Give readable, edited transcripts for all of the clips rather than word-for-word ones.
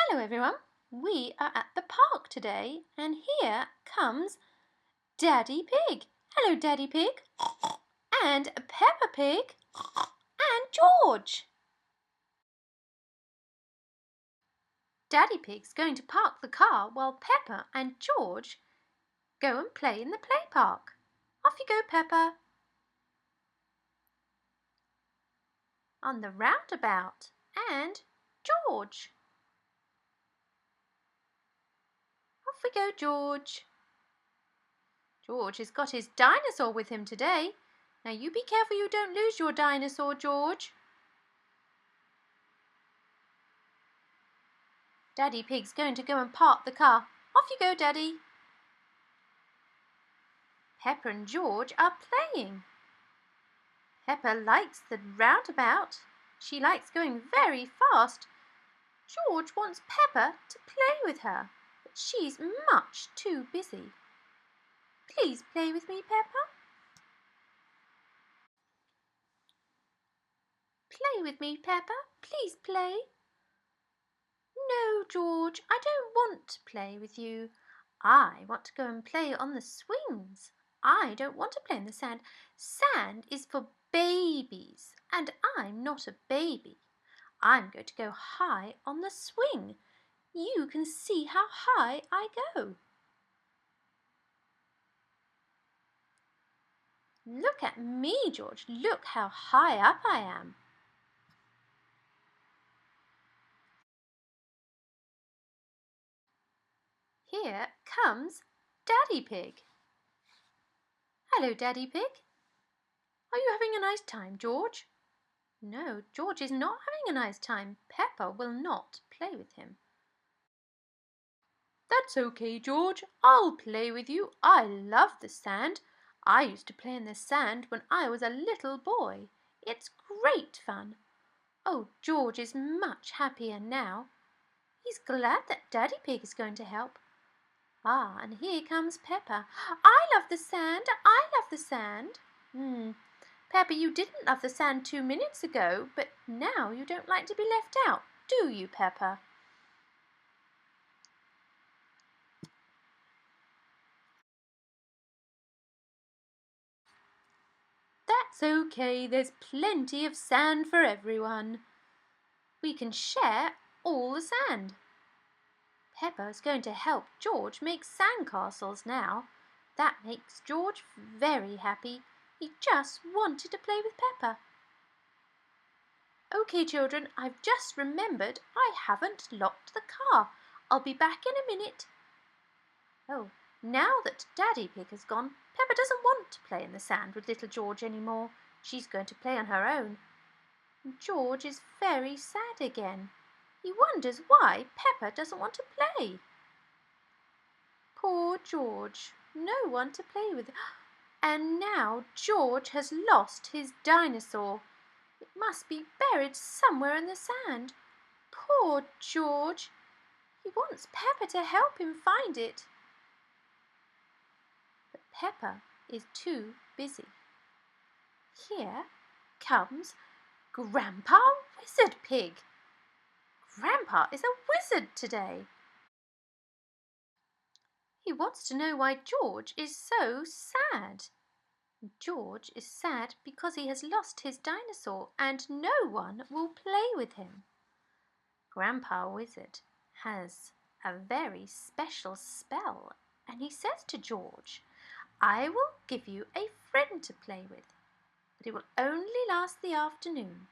Hello everyone, we are at the park today and here comes Daddy Pig. Hello Daddy Pig. And Peppa Pig and George. Daddy Pig's going to park the car while Peppa and George go and play in the play park. Off you go, Peppa. On the roundabout. And George. Off we go, George. George has got his dinosaur with him today. Now you be careful you don't lose your dinosaur, George. Daddy Pig's going to go and park the car. Off you go, Daddy. Peppa and George are playing. Peppa likes the roundabout. She likes going very fast. George wants Peppa to play with her, but she's much too busy. Please play with me, Peppa. Play with me, Peppa. Please play. No, George, I don't want to play with you. I want to go and play on the swings. I don't want to play in the sand. Sand is for babies, and I'm not a baby. I'm going to go high on the swing. You can see how high I go. Look at me, George. Look how high up I am. Here comes Daddy Pig. Hello, Daddy Pig. Are you having a nice time, George? No, George is not having a nice time. Peppa will not play with him. That's okay, George. I'll play with you. I love the sand. I used to play in the sand when I was a little boy. It's great fun. Oh, George is much happier now. He's glad that Daddy Pig is going to help. Ah, and here comes Peppa. I love the sand. I love the sand. Peppa, you didn't love the sand 2 minutes ago, but now you don't like to be left out, do you, Peppa? That's okay, there's plenty of sand for everyone. We can share all the sand. Peppa is going to help George make sandcastles now. That makes George very happy. He just wanted to play with Peppa. Okay, children, I've just remembered I haven't locked the car. I'll be back in a minute. Oh, now that Daddy Pig has gone, Peppa doesn't want to play in the sand with little George anymore. She's going to play on her own. George is very sad again. He wonders why Peppa doesn't want to play. Poor George, no one to play with. And now George has lost his dinosaur. It must be buried somewhere in the sand. Poor George. He wants Peppa to help him find it. But Peppa is too busy. Here comes Grandpa Wizard Pig. Grandpa is a wizard today. He wants to know why George is so sad. George is sad because he has lost his dinosaur and no one will play with him. Grandpa Wizard has a very special spell and he says to George, I will give you a friend to play with, but it will only last the afternoon.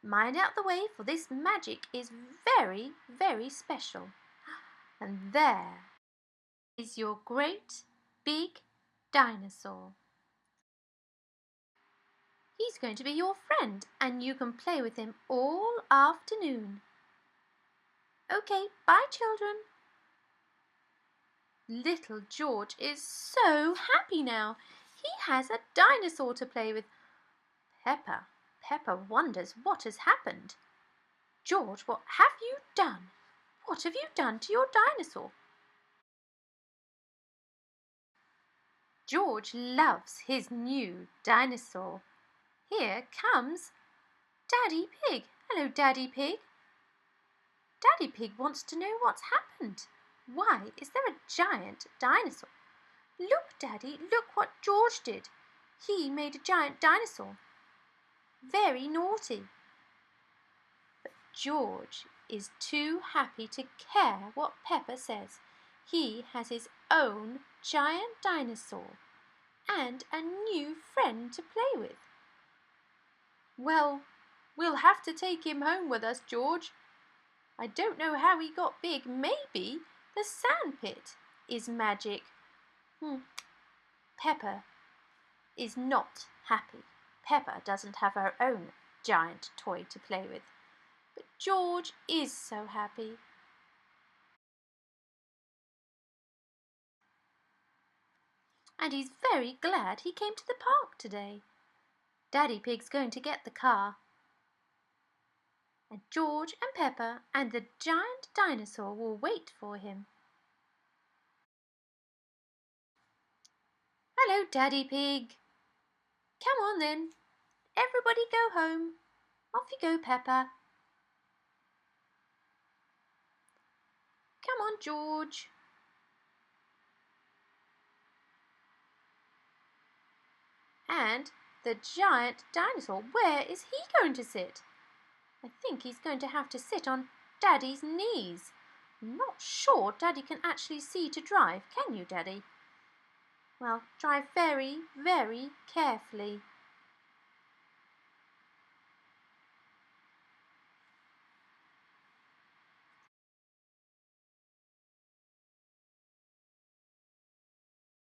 Mind out the way, for this magic is very, very special. And there is your great big dinosaur. He's going to be your friend and you can play with him all afternoon. Okay, bye children. Little George is so happy now. He has a dinosaur to play with. Peppa wonders what has happened. George, what have you done? What have you done to your dinosaur? George loves his new dinosaur. Here comes Daddy Pig. Hello, Daddy Pig. Daddy Pig wants to know what's happened. Why is there a giant dinosaur? Look, Daddy, look what George did. He made a giant dinosaur. Very naughty. But George is too happy to care what Peppa says. He has his own giant dinosaur and a new friend to play with. Well, we'll have to take him home with us, George. I don't know how he got big. Maybe the sandpit is magic. Peppa is not happy. Peppa doesn't have her own giant toy to play with. But George is so happy. And he's very glad he came to the park today. Daddy Pig's going to get the car. And George and Peppa and the giant dinosaur will wait for him. Hello, Daddy Pig. Come on then. Everybody go home. Off you go, Peppa. Come on, George. And the giant dinosaur, where is he going to sit? I think he's going to have to sit on Daddy's knees. I'm not sure Daddy can actually see to drive, can you, Daddy? Well, drive very, very carefully.